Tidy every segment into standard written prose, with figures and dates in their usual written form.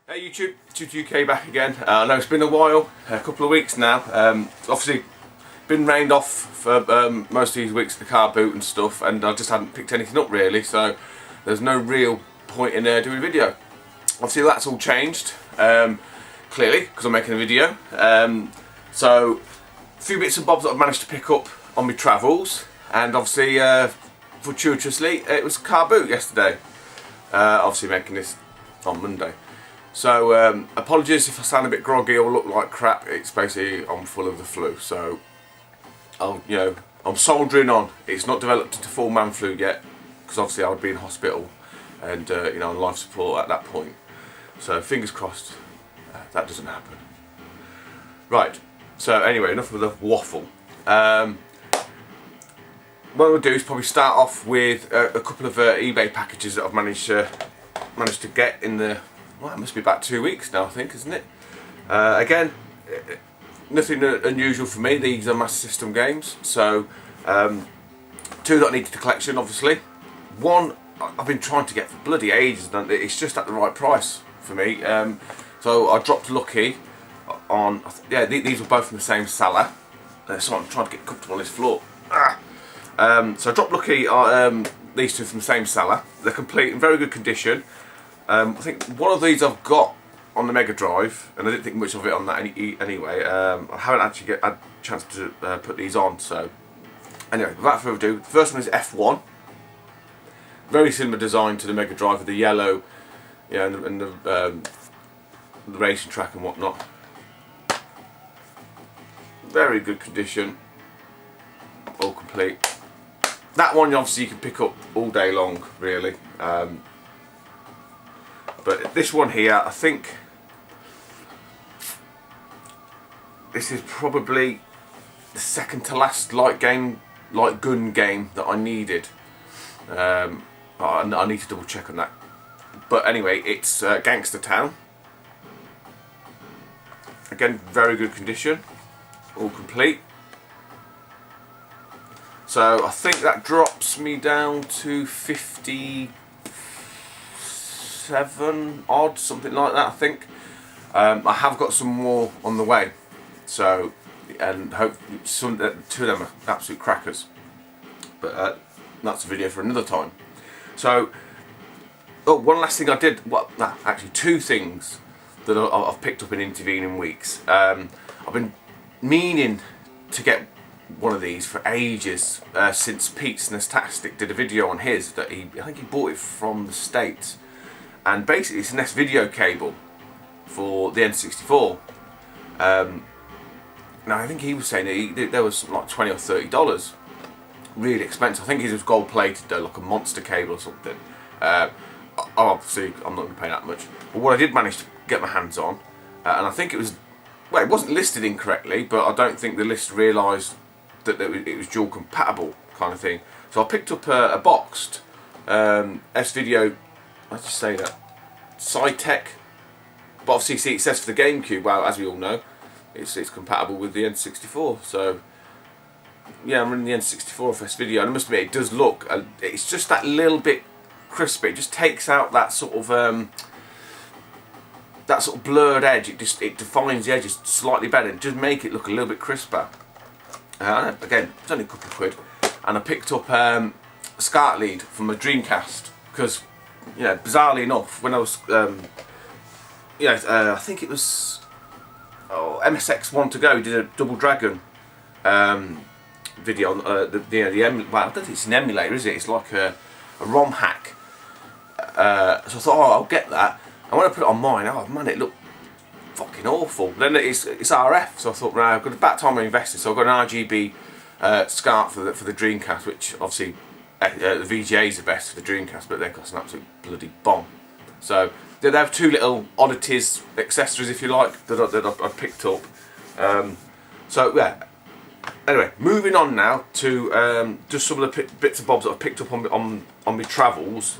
Hey YouTube, Tutor UK back again. I know it's been a while, a couple of weeks now. Obviously been rained off for most of these weeks, the car boot and stuff, and I just hadn't picked anything up really, so there's no real point in doing a video. Obviously that's all changed, clearly, because I'm making a video. So a few bits and bobs that I've managed to pick up on my travels, and obviously fortuitously it was car boot yesterday. Obviously making this on Monday. So apologies if I sound a bit groggy or look like crap. It's basically I'm full of the flu, so I'm soldiering on. It's not developed into full man flu yet, because obviously I would be in hospital and on life support at that point. So fingers crossed that doesn't happen. Right. So anyway, enough of the waffle. What I'll do is probably start off with a couple of eBay packages that I've managed to get in the. Well, it must be about 2 weeks now, I think, isn't it? Again, nothing unusual for me. These are Master System games. So, two that I needed to collection, obviously. One I've been trying to get for bloody ages, and it's just at the right price for me. So I dropped lucky on. Yeah, these were both from the same seller. So I'm trying to get comfortable on this floor. So I dropped lucky on these two from the same seller. They're complete, in very good condition. I think one of these I've got on the Mega Drive, and I didn't think much of it on that anyway. I haven't actually had a chance to put these on, so anyway, without further ado, the first one is F1. Very similar design to the Mega Drive with the yellow, and the racing track and whatnot. Very good condition, all complete. That one obviously you can pick up all day long, really. But this one here, I think this is probably the second to last light gun game that I needed. I need to double check on that. But anyway, it's Gangster Town. Again, very good condition, all complete. So I think that drops me down to 57 odd, something like that, I think. I have got some more on the way, so, and hope two of them are absolute crackers, but that's a video for another time. So one last thing I did, actually two things that I've picked up in intervening weeks. I've been meaning to get one of these for ages, since Pete's Nastastic did a video on his that I think he bought it from the States. And basically it's an S-video cable for the N64. Now I think he was saying that there was like $20 or $30. Really expensive. I think it was gold plated though, like a monster cable or something. Obviously I'm not going to pay that much. But what I did manage to get my hands on, and I think it was, well, it wasn't listed incorrectly, but I don't think the list realised that it was dual compatible kind of thing. So I picked up a boxed S-video. Let's just say that SciTech, but obviously see it says for the GameCube. Well, as we all know, it's compatible with the N64. So yeah, I'm running the N64 for S-video, and I must admit it does look. It's just that little bit crispy. It just takes out that sort of blurred edge. It defines the edges slightly better. It does make it look a little bit crisper. Again, it's only a couple of quid, and I picked up a SCART lead from a Dreamcast because. Bizarrely enough, when I was, I think it was MSX One to Go, he did a Double Dragon video on well, I don't think it's an emulator, is it? It's like a ROM hack. So I thought, I'll get that. And when I put it on mine, oh man, it looked fucking awful. Then it's RF, so I thought, right, I've got about time I invested, so I've got an RGB SCART for the Dreamcast, which obviously. The VGA is the best for the Dreamcast, but they cost an absolute bloody bomb. So they have two little oddities, accessories if you like, that I picked up. So yeah. Anyway, moving on now to just some of the bits and bobs that I've picked up on my travels.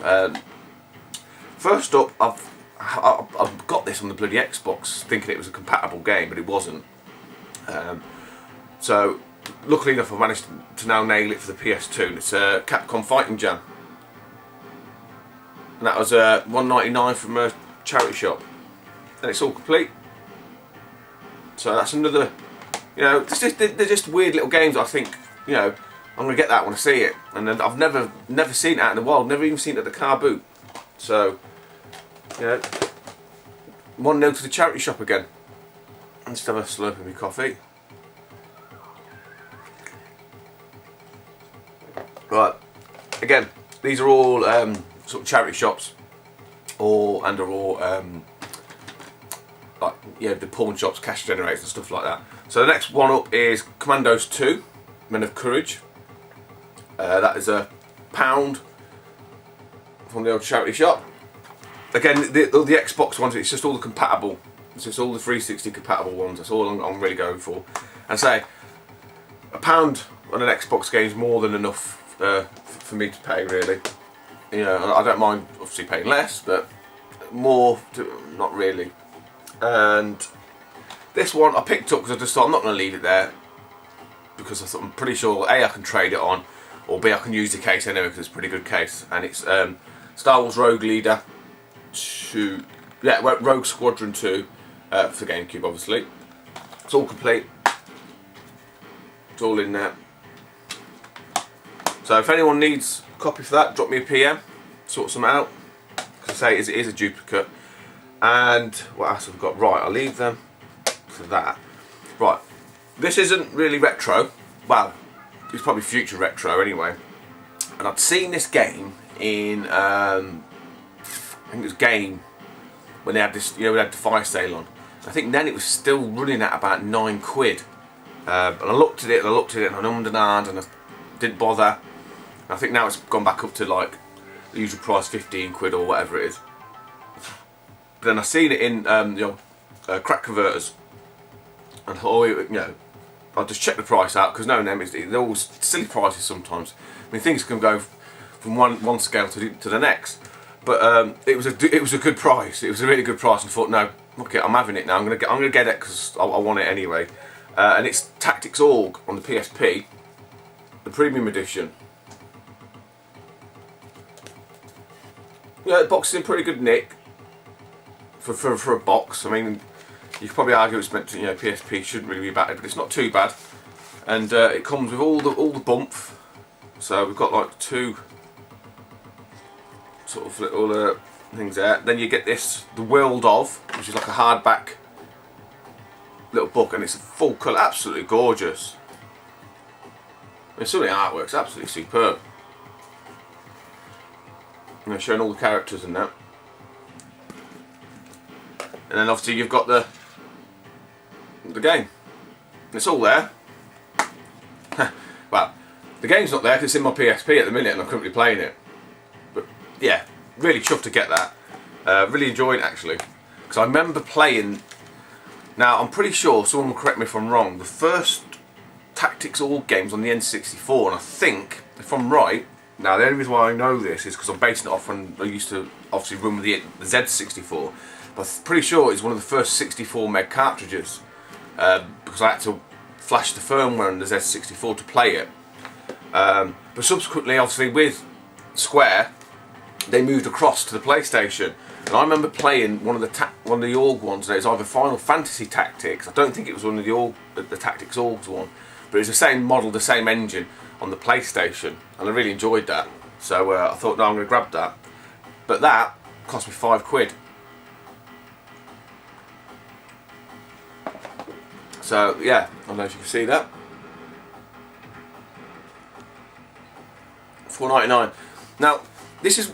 First up, I've got this on the bloody Xbox, thinking it was a compatible game, but it wasn't. So. Luckily enough, I've managed to now nail it for the PS2. And it's a Capcom Fighting Jam, and that was $1.99 from a charity shop. and it's all complete. So that's another, you know, they're just weird little games that I think, you know, I'm going to get that when I see it. And then I've never seen it out in the wild, never even seen it at the car boot. So, you know, 1-0 to the charity shop again. Let's have a slurp of my coffee. Right, again, these are all sort of charity shops, and are all like, yeah, the pawn shops, cash generators and stuff like that. So the next one up is Commandos 2, Men of Courage. That is £1 from the old charity shop. Again, the Xbox ones, it's just all the compatible. It's just all the 360 compatible ones. That's all I'm really going for. And say, £1 on an Xbox game is more than enough for me to pay, really. You know, I don't mind obviously paying less, but more, not really. And this one I picked up because I just thought I'm not going to leave it there, because I thought I'm pretty sure A, I can trade it on, or B, I can use the case anyway because it's a pretty good case. And it's Star Wars Rogue Leader 2, yeah, Rogue Squadron 2 for the GameCube, obviously. It's all complete. It's all in there. So if anyone needs a copy for that, drop me a PM, sort some out. Because I say it is a duplicate. And what else have we got? Right, I'll leave them for that. Right, this isn't really retro. Well, it's probably future retro anyway. And I'd seen this game in, I think it was Game, when they had this, you know, we had the fire sale on. I think then it was still running at about £9. And I looked at it and I looked at it and I ummed and ahed and I didn't bother. I think now it's gone back up to like the usual price, £15 or whatever it is. But then I seen it in crack converters, and oh, you know, I'll just check the price out because knowing them, they're always silly prices sometimes. I mean, things can go from one scale to the next. But it was a good price. It was a really good price, and I thought, no, okay, I'm having it now. I'm gonna get it because I want it anyway. And it's Tactics Org on the PSP, the premium edition. Yeah, the box is in pretty good nick for a box. I mean, you could probably argue it's meant to, you know, PSP shouldn't really be battered, but it's not too bad. And it comes with all the bump. So we've got like 2 sort of little things there. Then you get this, The World Of, which is like a hardback little book, and it's a full colour, absolutely gorgeous. I mean, some of the artwork's absolutely superb. You know, showing all the characters and that. And then obviously you've got the game. It's all there. Well, the game's not there because it's in my PSP at the minute and I'm currently playing it. But yeah, really chuffed to get that. Really enjoyed it actually. Because I remember playing, now I'm pretty sure, someone will correct me if I'm wrong, the first Tactics Org games on the N64, and I think, if I'm right, now the only reason why I know this is because I'm basing it off when I used to obviously run with the Z64, but I'm pretty sure it's one of the first 64 meg cartridges, because I had to flash the firmware on the Z64 to play it. But subsequently, obviously with Square, they moved across to the PlayStation, and I remember playing one of the Org ones. And it was either Final Fantasy Tactics. I don't think it was one of the Tactics Orgs one, but it was the same model, the same engine on the PlayStation, and I really enjoyed that. So I thought, no, I'm going to grab that. But that cost me £5. So yeah, I don't know if you can see that. £4.99. Now, this is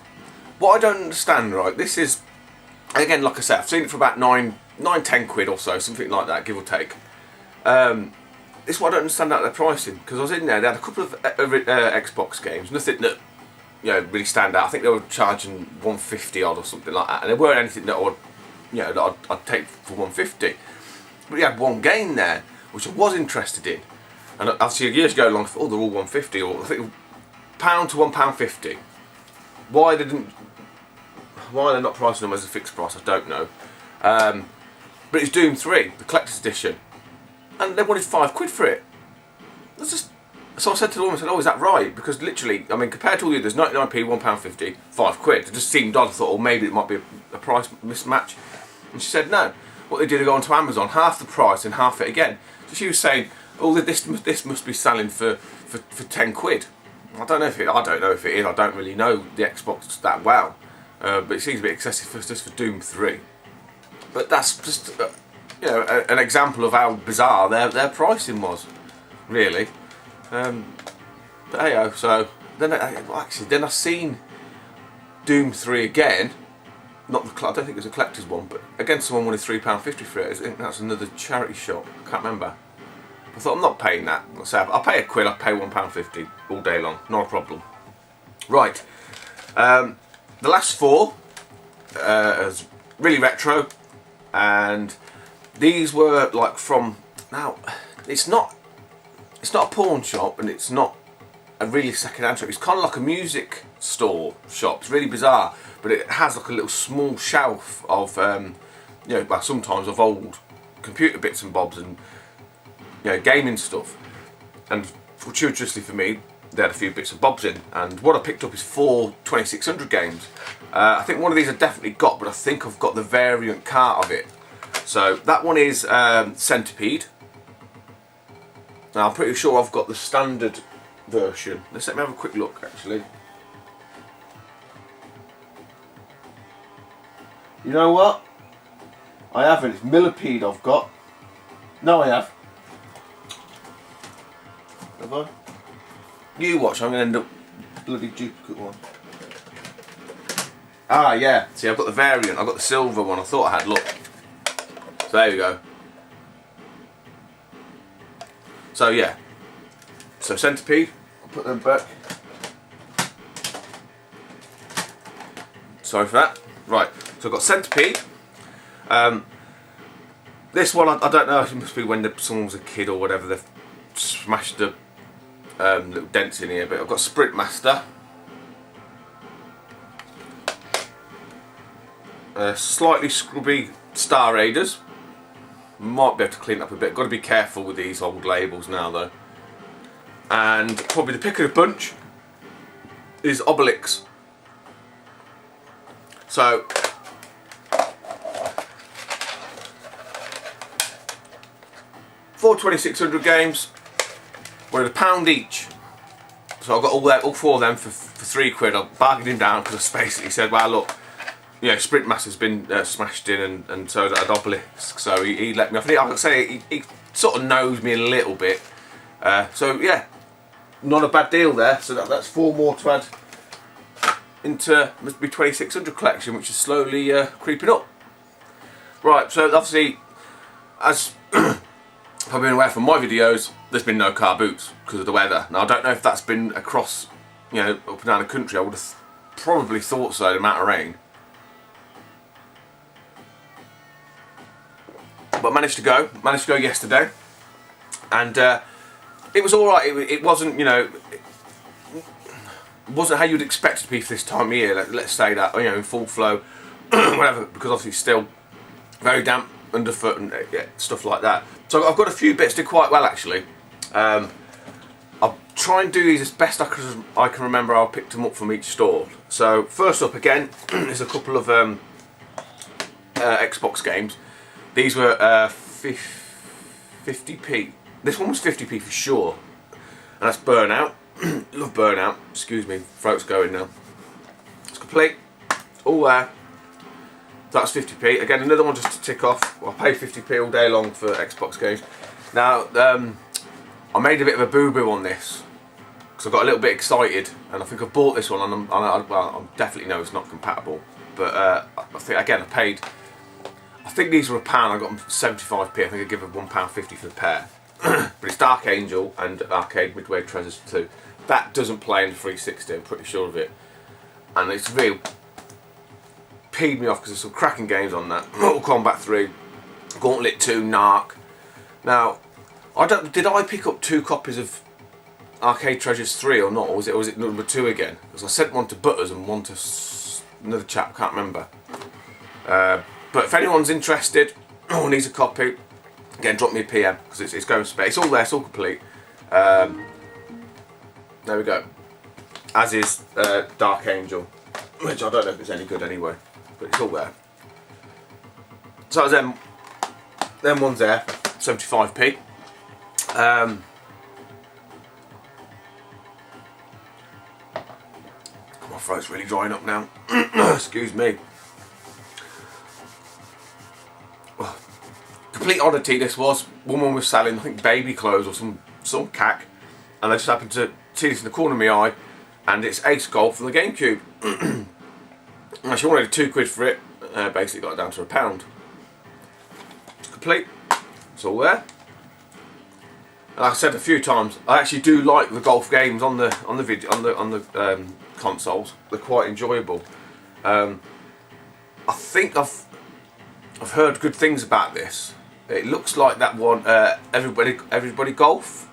what I don't understand, right? This is, again, like I said, I've seen it for about £9-10 or so, something like that, give or take. This is what I don't understand about their pricing, because I was in there, they had a couple of Xbox games, nothing that, you know, really stand out. I think they were charging $150 odd or something like that, and they weren't anything that I would, you know, that I'd take for $150. But he had one game there, which I was interested in, and obviously years ago, along, oh, they're all $150, or I think £1 to £1.50. Why they're not pricing them as a fixed price, I don't know. But it's Doom 3, the collector's edition, and they wanted £5 for it. That's just, so I said to the woman, I said, oh, is that right? Because literally, I mean, compared to all the others, 99p, £1.50, £5. It just seemed odd. I thought, oh, maybe it might be a price mismatch. And she said no. What they did is go onto Amazon, half the price and half it again. So she was saying, oh, this must be selling for 10 quid. I don't know if it is. I don't really know the Xbox that well, but it seems a bit excessive just for Doom 3. But that's just you know, an example of how bizarre their pricing was, really. But hey, so then I seen Doom 3 again. I don't think it was a collector's one, but again someone wanted £3.50 for it. I think that's another charity shop. I can't remember. I thought, I'm not paying that. I'll pay a quid. I'll pay £1.50 all day long. Not a problem. Right. The last four is really retro, and these were like from, now it's not a pawn shop, and it's not a really second-hand shop. It's kind of like a music store shop. It's really bizarre, but it has like a little small shelf of you know, well, sometimes of old computer bits and bobs and, you know, gaming stuff. And fortuitously for me, they had a few bits and bobs in, and what I picked up is 4 2600 games. I think one of these I definitely got, but I think I've got the variant cart of it. So that one is Centipede. Now I'm pretty sure I've got the standard version. Let's let me have a quick look actually. You know what? I haven't. It's Millipede I've got. No, I have. Have I? You watch, I'm going to end up bloody duplicate one. Ah, yeah. See, I've got the variant. I've got the silver one. I thought I had. Look. So there you go. So yeah. So Centipede. I'll put them back. Sorry for that. Right. So I've got Centipede. This one, I don't know. It must be when someone was a kid or whatever. They've smashed the little dents in here, but I've got Sprint Master, slightly scrubby Star Raiders. Might be able to clean up a bit. Got to be careful with these old labels now though. And probably the pick of the bunch is Obelix. So for 2600 games, were £1 each. So I got all 4 of them for 3 quid. I bargained him down because I basically said, well look, you know, Sprint Master's been smashed in, and so has Obelix, so he let me off. And I can say he sort of knows me a little bit. So yeah, not a bad deal there. So that's 4 more to add into must be 2600 collection, which is slowly creeping up. Right, so obviously, as I've been aware from my videos, there's been no car boots because of the weather. Now I don't know if that's been across, you know, up and down the country. I would have probably thought so, the amount of rain. But managed to go yesterday, and it was all right. It wasn't, you know, it wasn't how you'd expect it to be for this time of year. Let's say that, you know, in full flow, whatever, because obviously it's still very damp underfoot and yeah, stuff like that. So I've got a few bits did quite well actually. I'll try and do these as best I can remember. I picked them up from each store. So first up again is a couple of Xbox games. These were 50p. This one was 50p for sure, and that's Burnout. Love Burnout. Excuse me, throat's going now. It's complete. All there. That's 50p. Again, another one just to tick off. I'll pay 50p all day long for Xbox games. Now, I made a bit of a boo-boo on this because I got a little bit excited, and I think I bought this one, and I definitely know it's not compatible. But I think again, I think these were £1. I got them for 75p. I think I give them £1.50 for the pair. But it's Dark Angel and Arcade Midway Treasures 2. That doesn't play in the 360. I'm pretty sure of it, and it's real. Peed me off because there's some cracking games on that. Mortal Kombat 3, Gauntlet 2, Narc. Now, did I pick up 2 copies of Arcade Treasures 3 or not, or was it number 2 again? Because I sent one to Butters and one to another chap, can't remember. But if anyone's interested or needs a copy, again, drop me a PM because it's going to space. It's all there, it's all complete. There we go. As is Dark Angel, which I don't know if it's any good anyway. But it's all there. So them ones there, 75p. My throat's really drying up now. Excuse me. Complete oddity this was. Woman was selling, I think, baby clothes or some cack, and I just happened to see this in the corner of my eye, and it's Ace Golf from the GameCube. And she wanted £2 for it. Basically got it down to £1. It's complete. It's all there. And like I said a few times, I actually do like the golf games on the consoles. They're quite enjoyable. I think I've heard good things about this. It looks like that one, Everybody Golf,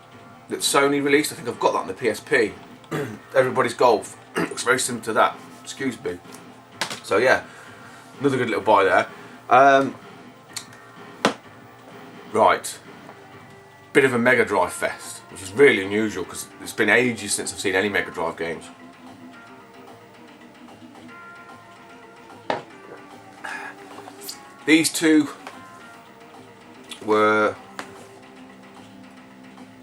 that Sony released. I think I've got that on the PSP. Everybody's Golf. Looks very similar to that. Excuse me. So yeah, another good little buy there. Right. Bit of a Mega Drive fest, which is really unusual because it's been ages since I've seen any Mega Drive games. These two were...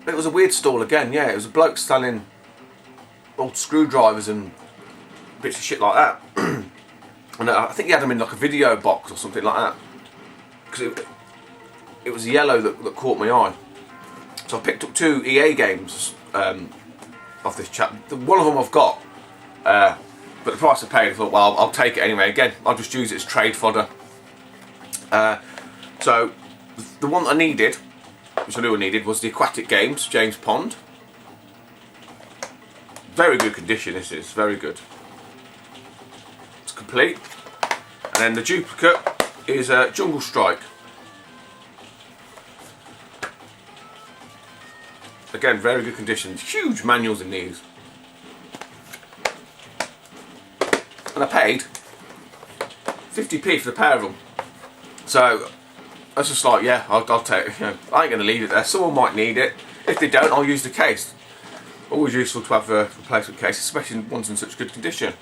It was a weird stall again, yeah. It was a bloke selling old screwdrivers and bits of shit like that. And I think he had them in like a video box or something like that. Because it was yellow that caught my eye. So I picked up 2 EA games off this chap. One of them I've got. But the price I paid, I thought, well, I'll take it anyway. Again, I'll just use it as trade fodder. So the one that I needed, which I knew I needed, was the Aquatic Games, James Pond. Very good condition this is, very good. It's complete. And then the duplicate is Jungle Strike. Again, very good condition. Huge manuals in these. And I paid 50p for the pair of them. So I was just like, yeah, I'll take it. You know, I ain't going to leave it there. Someone might need it. If they don't, I'll use the case. Always useful to have a replacement case, especially ones in such good condition.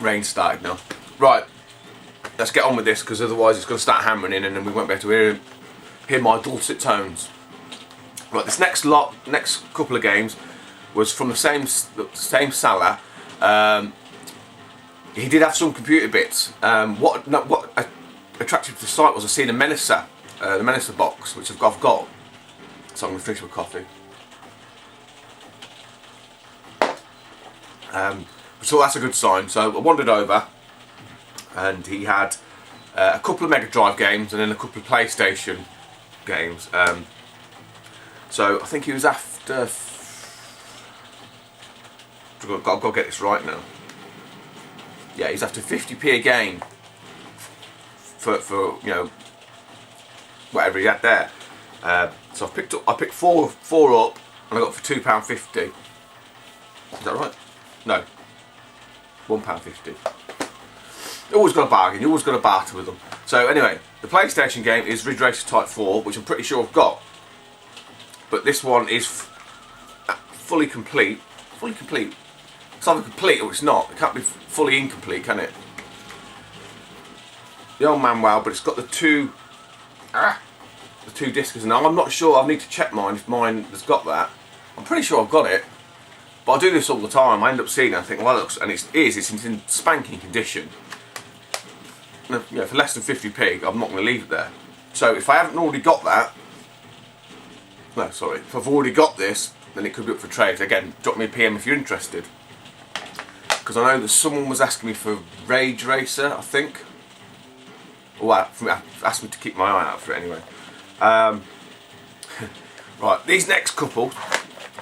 Rain started now. Right, let's get on with this because otherwise it's going to start hammering in and then we won't be able to hear my dulcet tones. Right, this next couple of games was from the same seller. He did have some computer bits. What attracted me to the site was I seen a Menacer, the Menacer box, which I've got. So I'm going to finish with coffee. So that's a good sign. So I wandered over, and he had a couple of Mega Drive games and then a couple of PlayStation games. So I think he was after. I've got to get this right now. Yeah, he's after 50p a game for you know whatever he had there. So I picked four up and I got for £2.50. Is that right? No, £1.50. You always got a bargain. You always got a barter with them. So anyway, the PlayStation game is Ridge Racer Type 4, which I'm pretty sure I've got. But this one is fully complete. Fully complete. It's either complete or it's not. It can't be fully incomplete, can it? The old manual, but it's got the two discs. Now I'm not sure. I need to check mine if mine has got that. I'm pretty sure I've got it. But I do this all the time. I end up seeing it. I think, well, it looks, and it's in spanking condition. You know, for less than 50p, I'm not going to leave it there. So if I haven't already got that, no, sorry. If I've already got this, then it could be up for trade. Again, drop me a PM if you're interested. Because I know that someone was asking me for Ridge Racer, I think. Or asked me to keep my eye out for it anyway. Right, these next couple,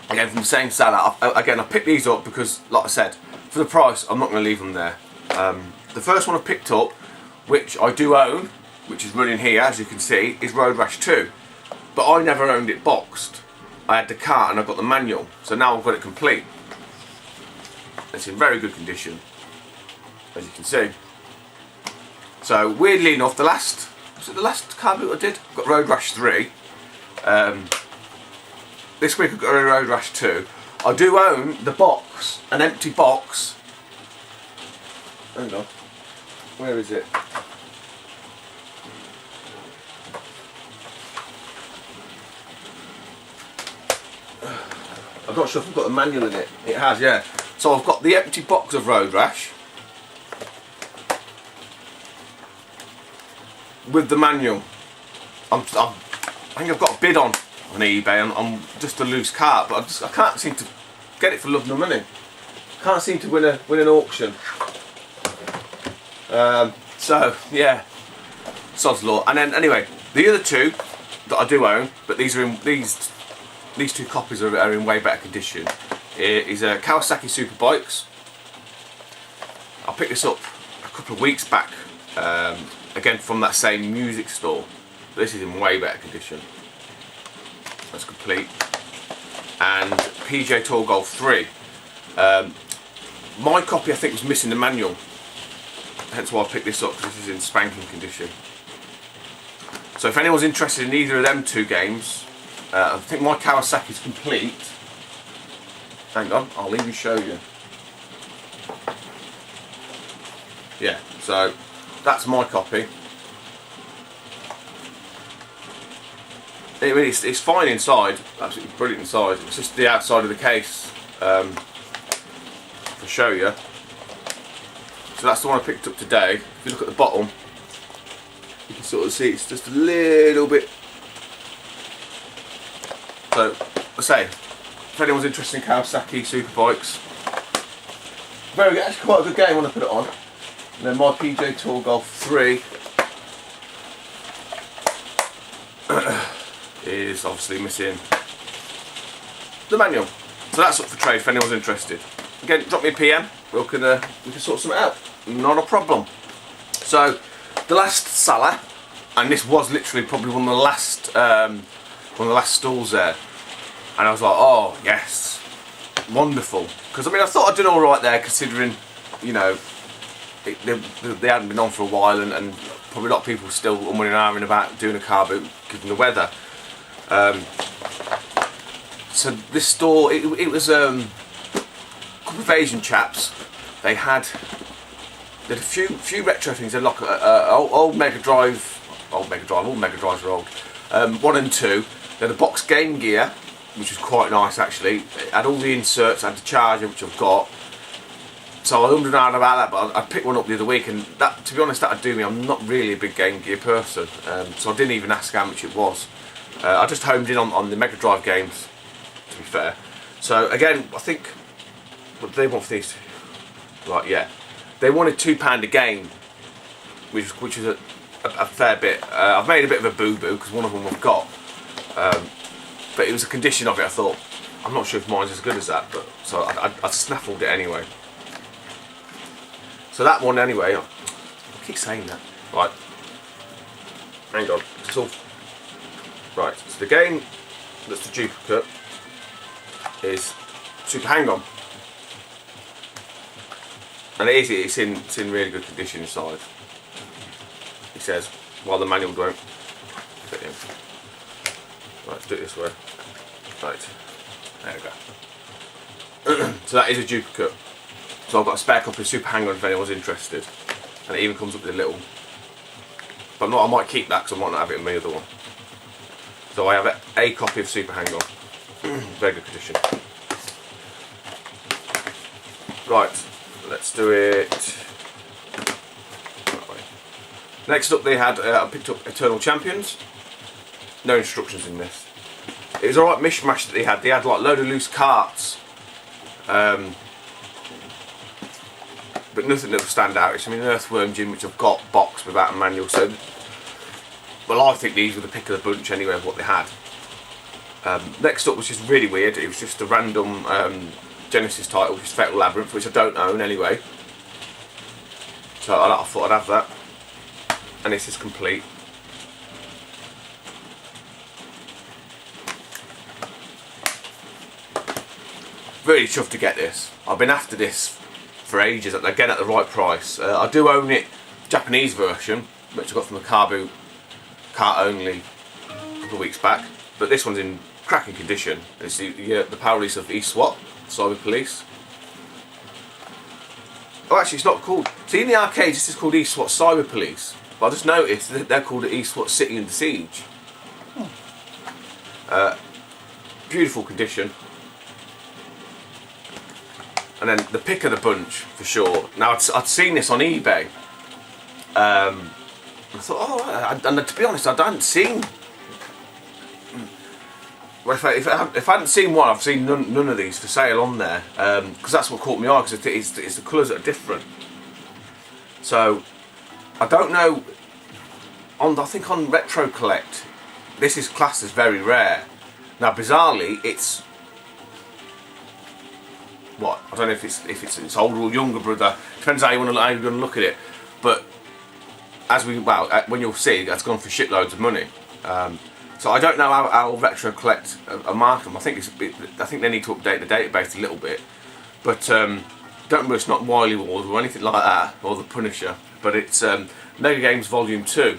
again from the same seller. Again, I picked these up because, like I said, for the price, I'm not going to leave them there. The first one I picked up, which I do own, which is running here, as you can see, is Road Rash 2. But I never owned it boxed. I had the cart and I got the manual, so now I've got it complete. It's in very good condition, as you can see. So weirdly enough, the last carboot I did? Got Road Rash 3. This week I've got Road Rash 2. I do own the box, an empty box hang on. Where is it? I'm not sure if I've got the manual in it. It has, yeah. So I've got the empty box of Road Rash with the manual. I think I've got a bid on eBay on just a loose cart, but I can't seem to get it for love nor money. Can't seem to win an auction. So yeah, sod's law. And then anyway, the other two that I do own, but these are in these two copies are in way better condition. Is a Kawasaki Superbikes. I picked this up a couple of weeks back, again from that same music store. This is in way better condition. That's complete. And PJ Tour Golf 3. My copy I think was missing the manual, hence why I picked this up, because this is in spanking condition. So if anyone's interested in either of them two games, I think my Kawasaki is complete. Hang on, I'll even show you. Yeah, so that's my copy. It's fine inside, absolutely brilliant inside. It's just the outside of the case. I'll show you. So that's the one I picked up today. If you look at the bottom, you can sort of see it's just a little bit. So, I say, if anyone's interested in Kawasaki Superbikes, very good. Actually, quite a good game when I put it on. And then my PJ Tour Golf 3 is obviously missing the manual. So that's up for trade if anyone's interested. Again, drop me a PM. We can sort something out. Not a problem. So the last Salah, and this was literally probably one of the last stalls there, and I was like, oh yes, wonderful. Because I mean, I thought I'd done all right there, considering, you know, they hadn't been on for a while, and probably a lot of people still umming and ahhing about doing a car boot given the weather. So this store, it was a couple of Asian chaps. They had a few retro things. They had like old Mega Drive, all Mega Drives are old. 1 and 2. They had a box Game Gear, which was quite nice actually. It had all the inserts, had the charger, which I've got. So I wondered about that, but I picked one up the other week, and that, to be honest, that'd do me. I'm not really a big Game Gear person, so I didn't even ask how much it was. I just homed in on the Mega Drive games, to be fair. So again, I think, what do they want for these? Right, yeah, they wanted £2 a game, which is a fair bit. I've made a bit of a boo-boo because one of them I've got, but it was a condition of it. I thought, I'm not sure if mine's as good as that, but so I snaffled it anyway. So that one anyway, I keep saying that. Right, hang on, it's all right. So the game that's the duplicate is Super Hang-On, and it's in really good condition inside. He says, while the manual won't fit in. Right, let's do it this way. Right, there we go. So that is a duplicate. So I've got a spare copy of Super Hang-On if anyone's interested, and it even comes up with a little. But I might keep that because I might not have it in my other one. So I have a copy of Super Hang-On, very good condition. Right, let's do it. Next up, they had I picked up Eternal Champions. No instructions in this. It was alright mishmash that they had. They had like a load of loose carts. But nothing that will stand out. It's, I mean, an Earthworm Gin, which I've got boxed without a manual. So, well, I think these were the pick of the bunch anyway of what they had. Next up was just really weird. It was just a random Genesis title, which is Fatal Labyrinth, which I don't own anyway. So I thought I'd have that. And this is complete. Really chuffed to get this. I've been after this for ages, again at the right price. I do own it, Japanese version, which I got from the carboot cart only a couple of weeks back, but this one's in cracking condition. It's the power release of eSWAT, Cyber Police. Oh, actually, it's not called. See, in the arcades, this is called East SWAT Cyber Police. But I just noticed that they're called East SWAT City and Siege. Beautiful condition. And then the pick of the bunch, for sure. Now, I'd seen this on eBay. I thought, oh, and to be honest, I hadn't seen. Well, if I hadn't seen one, I've seen none of these for sale on there, because that's what caught me eye. Because it's the colours that are different. So I don't know. I think on Retro Collect, this is classed as very rare. Now, bizarrely, it's what I don't know if it's older or younger brother. Depends how you're going to look at it. But when you'll see, that's gone for shitloads of money. So I don't know how Retro Collect are marking them. I think they need to update the database a little bit. But don't remember, it's not Wily Wars or anything like that, or the Punisher. But it's Mega Games Volume 2,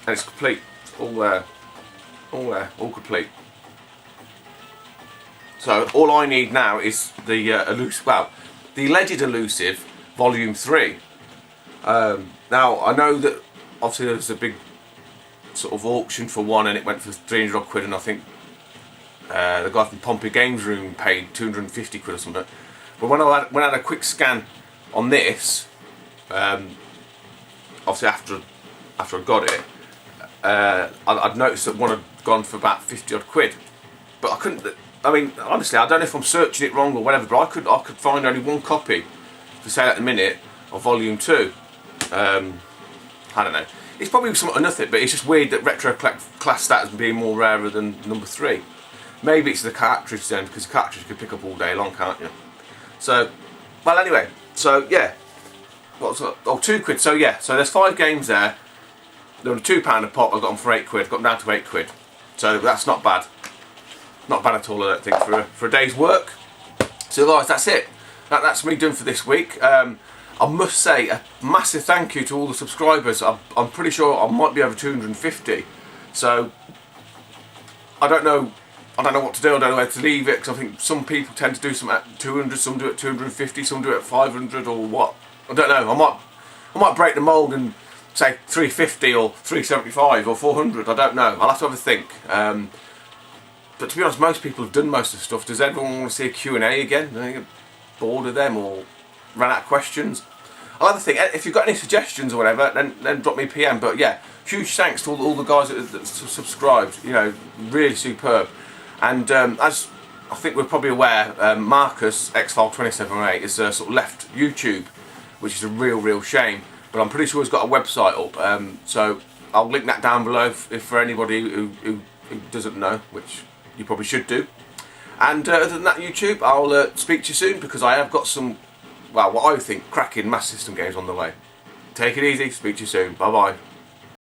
and it's complete. All there, all complete. So all I need now is the the alleged elusive Volume 3. Now I know that obviously there was a big sort of auction for one, and it went for 300 odd quid, and I think the guy from Pompey Games Room paid 250 quid or something. But when I had a quick scan on this, obviously after I got it, I'd noticed that one had gone for about 50 odd quid. But I couldn't. I mean, honestly, I don't know if I'm searching it wrong or whatever, but I could find only one copy for sale at the minute of Volume 2. I don't know. It's probably something or nothing, but it's just weird that Retro classed that as being more rarer than number 3. Maybe it's the cartridge then, because the cartridge you can pick up all day long, can't you? So, well, anyway, so yeah. What's that? Oh, 2 quid. So yeah, so there's 5 games there. They were £2 a pop. I got them for 8 quid. Got them down to 8 quid. So that's not bad. Not bad at all, I don't think, for a day's work. So guys, that's it. That's me done for this week. I must say a massive thank you to all the subscribers. I'm pretty sure I might be over 250. So I don't know what to do. I don't know where to leave it, because I think some people tend to do some at 200, some do it at 250, some do it at 500 or what. I don't know. I might break the mould and say 350 or 375 or 400. I don't know. I'll have to have a think. But to be honest, most people have done most of the stuff. Does everyone want to see a Q&A again? Are they get bored of them or ran out of questions? I'll have a think. If you've got any suggestions or whatever, then drop me a PM. But yeah, huge thanks to all the guys that subscribed. You know, really superb. And as I think we're probably aware, Marcus Xfile278 has sort of left YouTube, which is a real shame. But I'm pretty sure he's got a website up. So I'll link that down below if for anybody who doesn't know, which you probably should do. And other than that, YouTube, I'll speak to you soon, because I have got some, well, what I think cracking Master System games on the way. Take it easy. Speak to you soon. Bye bye.